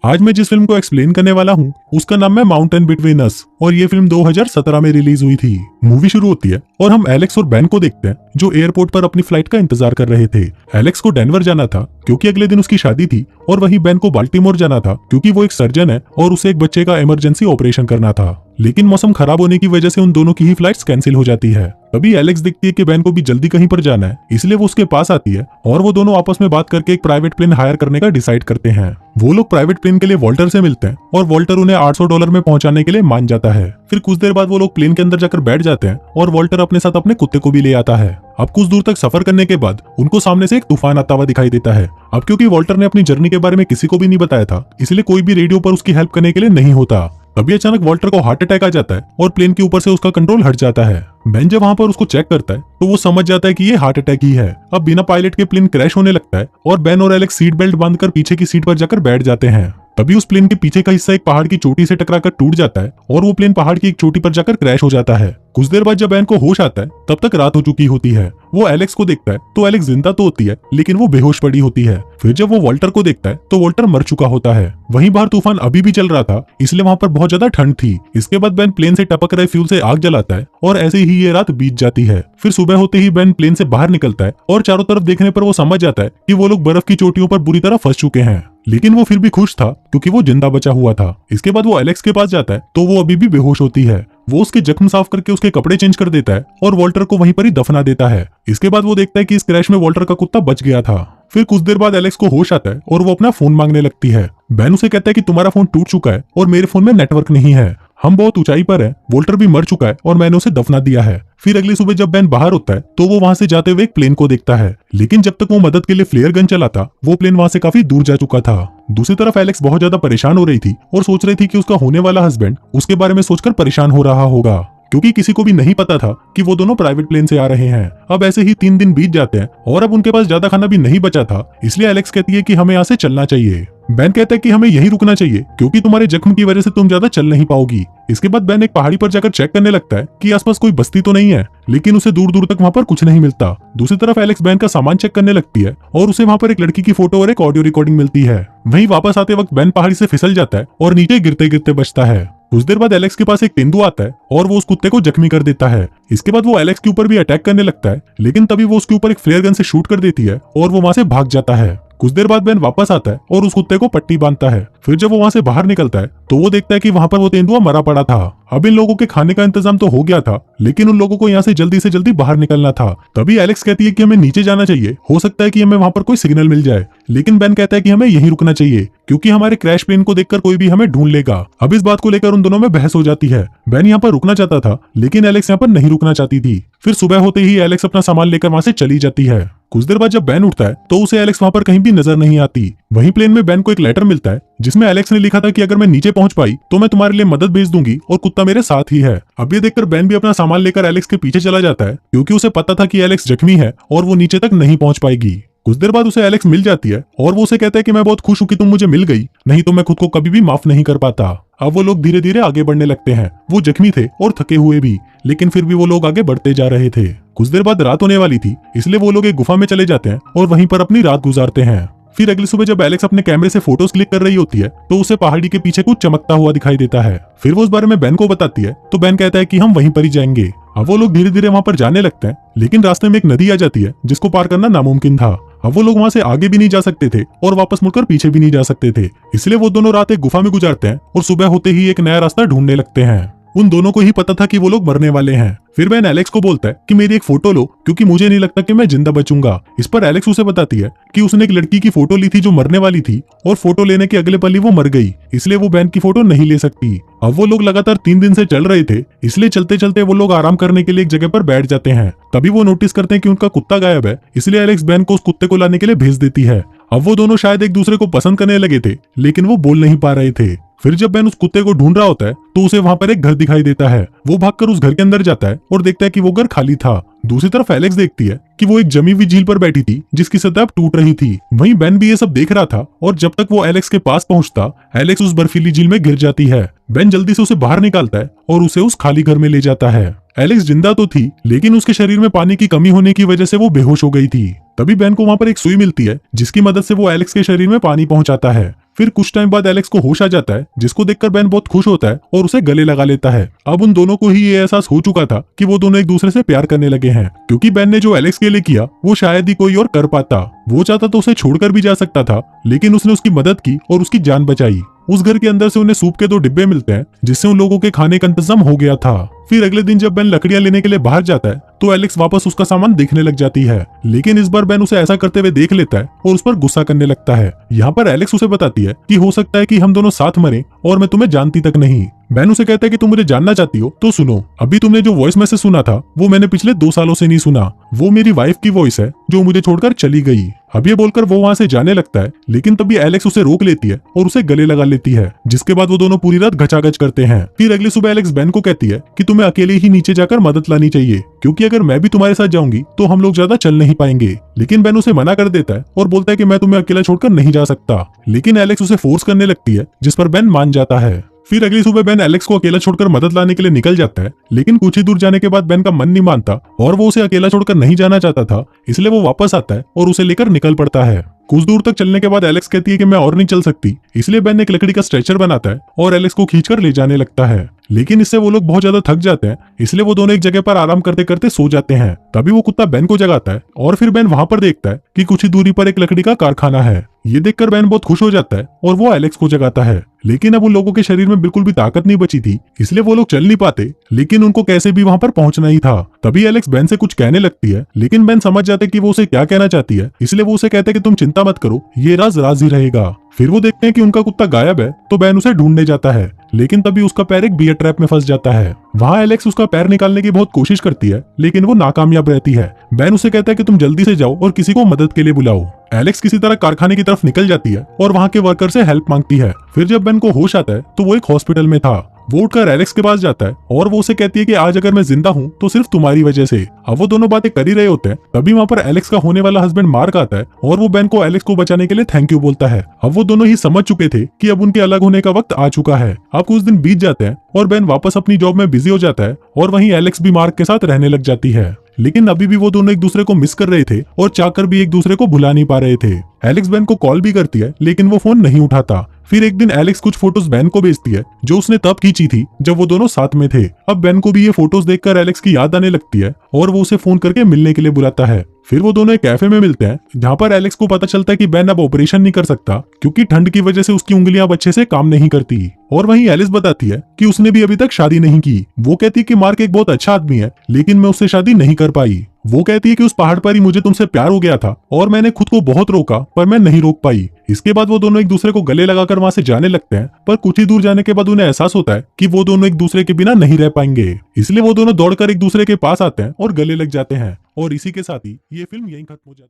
आज मैं जिस फिल्म को एक्सप्लेन करने वाला हूँ उसका नाम है माउंटेन बिटवीन अस और ये फिल्म 2017 में रिलीज हुई थी। मूवी शुरू होती है और हम एलेक्स और बेन को देखते हैं जो एयरपोर्ट पर अपनी फ्लाइट का इंतजार कर रहे थे। एलेक्स को डेनवर जाना था क्योंकि अगले दिन उसकी शादी थी और वहीं बेन को बाल्टीमोर जाना था क्योंकि वो एक सर्जन है और उसे एक बच्चे का इमरजेंसी ऑपरेशन करना था। लेकिन मौसम खराब होने की वजह से उन दोनों की ही फ्लाइट्स कैंसिल हो जाती है। तभी एलेक्स देखती है कि बेन को भी जल्दी कहीं पर जाना है, इसलिए वो उसके पास आती है और वो दोनों आपस में बात करके एक प्राइवेट प्लेन हायर करने का डिसाइड करते हैं। वो लोग प्राइवेट प्लेन के लिए वॉल्टर से मिलते हैं और वॉल्टर उन्हें $800 में पहुंचाने के लिए मान जाता है। फिर कुछ देर बाद वो लोग प्लेन के अंदर जाकर बैठ जाते हैं और वॉल्टर अपने साथ अपने कुत्ते को भी ले आता है। अब कुछ दूर तक सफर करने के बाद उनको सामने से एक तूफान आता हुआ दिखाई देता है। अब क्योंकि वॉल्टर ने अपनी जर्नी के बारे में किसी को भी नहीं बताया था, इसलिए कोई भी रेडियो पर उसकी हेल्प करने के लिए नहीं होता। तभी अचानक वॉल्टर को हार्ट अटैक आ जाता है और प्लेन के ऊपर से उसका कंट्रोल हट जाता है। बेन जब वहां पर उसको चेक करता है तो वो समझ जाता है कि ये हार्ट अटैक ही है। अब बिना पायलट के प्लेन क्रैश होने लगता है और बेन और एलेक्स सीट बेल्ट बांधकर पीछे की सीट पर जाकर बैठ जाते हैं। तभी उस प्लेन के पीछे का हिस्सा एक पहाड़ की चोटी से टकराकर टूट जाता है और वो प्लेन पहाड़ की एक चोटी पर जाकर क्रैश हो जाता है। कुछ देर बाद जब बेन को होश आता है तब तक रात हो चुकी होती है। वो एलेक्स को देखता है तो एलेक्स जिंदा तो होती है लेकिन वो बेहोश पड़ी होती है। फिर जब वो वॉल्टर को देखता है तो वॉल्टर मर चुका होता है। वहीं बाहर तूफान अभी भी चल रहा था, इसलिए वहां पर बहुत ज्यादा ठंड थी। इसके बाद बेन प्लेन से टपक रहे फ्यूल से आग जलाता है और ऐसे ही ये रात बीत जाती है। फिर सुबह होते ही बेन प्लेन से बाहर निकलता है और चारों तरफ देखने पर वो समझ जाता है कि वो लोग बर्फ की चोटियों पर बुरी तरह फंस चुके हैं, लेकिन वो फिर भी खुश था क्योंकि वो जिंदा बचा हुआ था। इसके बाद वो एलेक्स के पास जाता है तो वो अभी भी बेहोश होती है। वो उसके जख्म साफ करके उसके कपड़े चेंज कर देता है और वॉल्टर को वहीं पर ही दफना देता है। इसके बाद वो देखता है कि इस क्रैश में वॉल्टर का कुत्ता बच गया था। फिर कुछ देर बाद एलेक्स को होश आता है और वो अपना फोन मांगने लगती है। बेन उसे कहता है कि तुम्हारा फोन टूट चुका है और मेरे फोन में नेटवर्क नहीं है, हम बहुत ऊंचाई पर हैं, वॉल्टर भी मर चुका है और मैंने उसे दफना दिया है। फिर अगली सुबह जब बेन बाहर होता है तो वो वहां से जाते हुए एक प्लेन को देखता है, लेकिन जब तक वो मदद के लिए फ्लेयर गन चलाता वो प्लेन वहां से काफी दूर जा चुका था। दूसरी तरफ एलेक्स बहुत ज्यादा परेशान हो रही थी और सोच रही थी कि उसका होने वाला हस्बैंड उसके बारे में सोचकर परेशान हो रहा होगा, क्योंकि किसी को भी नहीं पता था कि वो दोनों प्राइवेट प्लेन से आ रहे हैं। अब ऐसे ही 3 दिन बीत जाते हैं और अब उनके पास ज्यादा खाना भी नहीं बचा था, इसलिए एलेक्स कहती है कि हमें यहाँ से चलना चाहिए। बेन कहता है कि हमें यहीं रुकना चाहिए क्योंकि तुम्हारे जख्म की वजह से तुम ज्यादा चल नहीं पाओगी। इसके बाद बेन एक पहाड़ी पर जाकर चेक करने लगता है कि आसपास कोई बस्ती तो नहीं है, लेकिन उसे दूर दूर तक वहां पर कुछ नहीं मिलता। दूसरी तरफ एलेक्स बेन का सामान चेक करने लगती है और उसे वहां पर एक लड़की की फोटो और एक ऑडियो रिकॉर्डिंग मिलती है। वहीं वापस आते वक्त बेन पहाड़ी से फिसल जाता है और नीचे गिरते गिरते बचता है। कुछ देर बाद एलेक्स के पास एक तेंदुआ आता है और वो उस कुत्ते को जख्मी कर देता है। इसके बाद वो एलेक्स के ऊपर भी अटैक करने लगता है, लेकिन तभी वो उसके ऊपर एक फ्लेयर गन से शूट कर देती है और वो वहां से भाग जाता है। कुछ देर बाद बेन वापस आता है और उस कुत्ते को पट्टी बांधता है। फिर जब वो वहां से बाहर निकलता है तो वो देखता है कि वहां पर वो तेंदुआ मरा पड़ा था। अब इन लोगों के खाने का इंतजाम तो हो गया था, लेकिन उन लोगों को यहाँ से जल्दी बाहर निकलना था। तभी एलेक्स कहती है कि हमें नीचे जाना चाहिए, हो सकता है कि हमें वहां पर कोई सिग्नल मिल जाए, लेकिन बेन कहता है कि हमें यहीं रुकना चाहिए क्योंकि हमारे क्रैश प्लेन को देखकर कोई भी हमें ढूंढ लेगा। अब इस बात को लेकर उन दोनों में बहस हो जाती है। बेन यहाँ पर रुकना चाहता था लेकिन एलेक्स यहाँ पर नहीं रुकना चाहती थी। फिर सुबह होते ही एलेक्स अपना सामान लेकर वहां से चली जाती है। कुछ देर बाद जब बेन उठता है तो उसे एलेक्स वहां पर कहीं भी नजर नहीं आती। वहीं प्लेन में बेन को एक लेटर मिलता है जिसमें एलेक्स ने लिखा था कि अगर मैं नीचे पहुंच पाई तो मैं तुम्हारे लिए मदद भेज दूंगी और कुत्ता मेरे साथ ही है। अब ये देखकर बेन भी अपना सामान लेकर एलेक्स के पीछे चला जाता है क्योंकि उसे पता था कि एलेक्स जख्मी है और वो नीचे तक नहीं पहुंच पाएगी। कुछ देर बाद उसे एलेक्स मिल जाती है और वो उसे कहता है कि मैं बहुत खुश हूं कि तुम मुझे मिल गई, नहीं तो मैं खुद को कभी भी माफ नहीं कर पाता। अब वो लोग धीरे धीरे आगे बढ़ने लगते हैं। वो जख्मी थे और थके हुए भी, लेकिन फिर भी वो लोग आगे बढ़ते जा रहे थे। कुछ देर बाद रात होने वाली थी, इसलिए वो लोग एक गुफा में चले जाते हैं और वहीं पर अपनी रात गुजारते हैं। फिर अगली सुबह जब एलेक्स अपने कैमरे से फोटोज क्लिक कर रही होती है तो उसे पहाड़ी के पीछे कुछ चमकता हुआ दिखाई देता है। फिर वो उस बारे में बेन को बताती है तो बेन कहता है कि हम वहीं पर ही जाएंगे। अब वो लोग धीरे धीरे वहां पर जाने लगते हैं, लेकिन रास्ते में एक नदी आ जाती है जिसको पार करना नामुमकिन था। अब वो लोग वहां से आगे भी नहीं जा सकते थे और वापस मुड़कर पीछे भी नहीं जा सकते थे, इसलिए वो दोनों रात एक गुफा में गुजारते हैं और सुबह होते ही एक नया रास्ता ढूंढने लगते हैं। उन दोनों को ही पता था कि वो लोग मरने वाले हैं। फिर बेन एलेक्स को बोलता है कि मेरी एक फोटो लो क्योंकि मुझे नहीं लगता कि मैं जिंदा बचूंगा। इस पर एलेक्स उसे बताती है कि उसने एक लड़की की फोटो ली थी जो मरने वाली थी और फोटो लेने के अगले पल ही वो मर गई, इसलिए वो बेन की फोटो नहीं ले सकती। अब वो लोग लगातार 3 दिन से चल रहे थे, इसलिए चलते चलते वो लोग आराम करने के लिए एक जगह पर बैठ जाते हैं। तभी वो नोटिस करते हैं कि उनका कुत्ता गायब है, इसलिए एलेक्स बेन को उस कुत्ते को लाने के लिए भेज देती है। अब वो दोनों शायद एक दूसरे को पसंद करने लगे थे, लेकिन वो बोल नहीं पा रहे थे। फिर जब बेन उस कुत्ते को ढूंढ रहा होता है तो उसे वहां पर एक घर दिखाई देता है। वो भागकर उस घर के अंदर जाता है और देखता है कि वो घर खाली था। दूसरी तरफ एलेक्स देखती है कि वो एक जमी हुई झील पर बैठी थी जिसकी सतह अब टूट रही थी। वहीं बेन भी ये सब देख रहा था और जब तक वो एलेक्स के पास पहुंचता, एलेक्स उस बर्फीली झील में गिर जाती है। बेन जल्दी से उसे बाहर निकालता है और उसे उस खाली घर में ले जाता है। एलेक्स जिंदा तो थी, लेकिन उसके शरीर में पानी की कमी होने की वजह से वो बेहोश हो गई थी। तभी बेन को वहां पर एक सुई मिलती है जिसकी मदद से वो एलेक्स के शरीर में पानी पहुंचाता है। फिर कुछ टाइम बाद एलेक्स को होश आ जाता है, जिसको देखकर बेन बहुत खुश होता है और उसे गले लगा लेता है। अब उन दोनों को ही ये एहसास हो चुका था कि वो दोनों एक दूसरे से प्यार करने लगे हैं, क्योंकि बेन ने जो एलेक्स के लिए किया वो शायद ही कोई और कर पाता। वो चाहता तो उसे छोड़कर भी जा सकता था, लेकिन उसने उसकी मदद की और उसकी जान बचाई। उस घर के अंदर से उन्हें सूप के 2 डिब्बे मिलते हैं, जिससे उन लोगों के खाने का इंतजाम हो गया था। फिर अगले दिन जब बेन लकड़ियां लेने के लिए बाहर जाता है तो एलेक्स वापस उसका सामान देखने लग जाती है, लेकिन इस बार बेन उसे ऐसा करते हुए देख लेता है और उस पर गुस्सा करने लगता है। यहाँ पर एलेक्स उसे बताती है कि हो सकता है कि हम दोनों साथ मरें और मैं तुम्हें जानती तक नहीं। बेन उसे कहता है कि तुम मुझे जानना चाहती हो तो सुनो, अभी तुमने जो वॉइस मैसेज सुना था वो मैंने पिछले 2 सालों से नहीं सुना। वो मेरी वाइफ की वॉइस है जो मुझे छोड़कर चली गई। अब ये बोलकर वो वहां से जाने लगता है, लेकिन तभी एलेक्स उसे रोक लेती है और उसे गले लगा लेती है, जिसके बाद वो दोनों पूरी रात घचाघच करते हैं। फिर अगली सुबह एलेक्स बेन को कहती है कि तुम्हें अकेले ही नीचे जाकर मदद लानी चाहिए, क्योंकि अगर मैं भी तुम्हारे साथ जाऊंगी तो हम लोग ज्यादा चल नहीं पाएंगे। लेकिन बेन उसे मना कर देता है और बोलता है कि मैं तुम्हें अकेला छोड़कर नहीं जा सकता, लेकिन एलेक्स उसे फोर्स करने लगती है, जिस पर बेन मान जाता है। फिर अगली सुबह बेन एलेक्स को अकेला छोड़कर मदद लाने के लिए निकल जाता है, लेकिन कुछ ही दूर जाने के बाद बेन का मन नहीं मानता और वो उसे अकेला छोड़कर नहीं जाना चाहता था, इसलिए वो वापस आता है और उसे लेकर निकल पड़ता है। कुछ दूर तक चलने के बाद एलेक्स कहती है कि मैं और नहीं चल सकती, इसलिए बेन एक लकड़ी का स्ट्रेचर बनाता है और एलेक्स को खींचकर ले जाने लगता है, लेकिन इससे वो लोग बहुत ज्यादा थक जाते हैं, इसलिए वो दोनों एक जगह पर आराम करते करते सो जाते हैं। तभी वो कुत्ता बेन को जगाता है और फिर बेन वहां पर देखता है कि कुछ ही दूरी पर एक लकड़ी का कारखाना है। ये देखकर बेन बहुत खुश हो जाता है और वो एलेक्स को जगाता है, लेकिन अब उन लोगों के शरीर में बिल्कुल भी ताकत नहीं बची थी, इसलिए वो लोग चल नहीं पाते, लेकिन उनको कैसे भी वहां पर पहुंचना ही था। तभी एलेक्स बेन से कुछ कहने लगती है, लेकिन बेन समझ जाते कि वो उसे क्या कहना चाहती है, इसलिए वो उसे कहते कि तुम चिंता मत करो, ये राज राज ही रहेगा। फिर वो देखते हैं कि उनका कुत्ता गायब है, तो बेन उसे ढूंढने जाता है, लेकिन तभी उसका पैर एक बियर ट्रैप में फंस जाता है। वहाँ एलेक्स उसका पैर निकालने की बहुत कोशिश करती है, लेकिन वो नाकामयाब रहती है। बेन उसे कहता है कि तुम जल्दी से जाओ और किसी को मदद के लिए बुलाओ। एलेक्स किसी तरह कारखाने की तरफ निकल जाती है और वहाँ के वर्कर से हेल्प मांगती है। फिर जब बेन को होश आता है तो वो एक हॉस्पिटल में था। वो उठकर एलेक्स के पास जाता है और वो उसे कहती है कि आज अगर मैं जिंदा हूँ तो सिर्फ तुम्हारी वजह से। अब वो दोनों बातें कर ही रहे होते हैं, तभी वहाँ पर एलेक्स का होने वाला हस्बैंड मार्क आता है और वो बेन को एलेक्स को बचाने के लिए थैंक यू बोलता है। अब वो दोनों ही समझ चुके थे कि अब उनके अलग होने का वक्त आ चुका है। अब कुछ दिन बीत जाते हैं और बेन वापस अपनी जॉब में बिजी हो जाता है और वहीं एलेक्स भी मार्क के साथ रहने लग जाती है, लेकिन अभी भी वो दोनों एक दूसरे को मिस कर रहे थे और चाहकर भी एक दूसरे को भुला नहीं पा रहे थे। एलेक्स बेन को कॉल भी करती है, लेकिन वो फोन नहीं उठाता। फिर एक दिन एलेक्स कुछ फोटोज बेन को भेजती है जो उसने तब खींची थी जब वो दोनों साथ में थे। अब बेन को भी ये फोटोज देखकर एलेक्स की याद आने लगती है और वो उसे फोन करके मिलने के लिए बुलाता है। फिर वो दोनों एक कैफे में मिलते हैं, जहाँ पर एलेक्स को पता चलता है कि बेन अब ऑपरेशन नहीं कर सकता क्योंकि ठंड की वजह से उसकी उंगलियां अब अच्छे से काम नहीं करती। और वहीं एलिस बताती है कि उसने भी अभी तक शादी नहीं की। वो कहती है कि मार्क एक बहुत अच्छा आदमी है, लेकिन मैं उससे शादी नहीं कर पाई। वो कहती है कि उस पहाड़ पर ही मुझे तुमसे प्यार हो गया था और मैंने खुद को बहुत रोका, पर मैं नहीं रोक पाई। इसके बाद वो दोनों एक दूसरे को गले लगाकर वहां से जाने लगते हैं, पर कुछ ही दूर जाने के बाद उन्हें एहसास होता है कि वो दोनों एक दूसरे के बिना नहीं रह पाएंगे, इसलिए वो दोनों दौड़कर एक दूसरे के पास आते हैं और गले लग जाते हैं। और इसी के साथ ही ये फिल्म यहीं खत्म हो जाती है।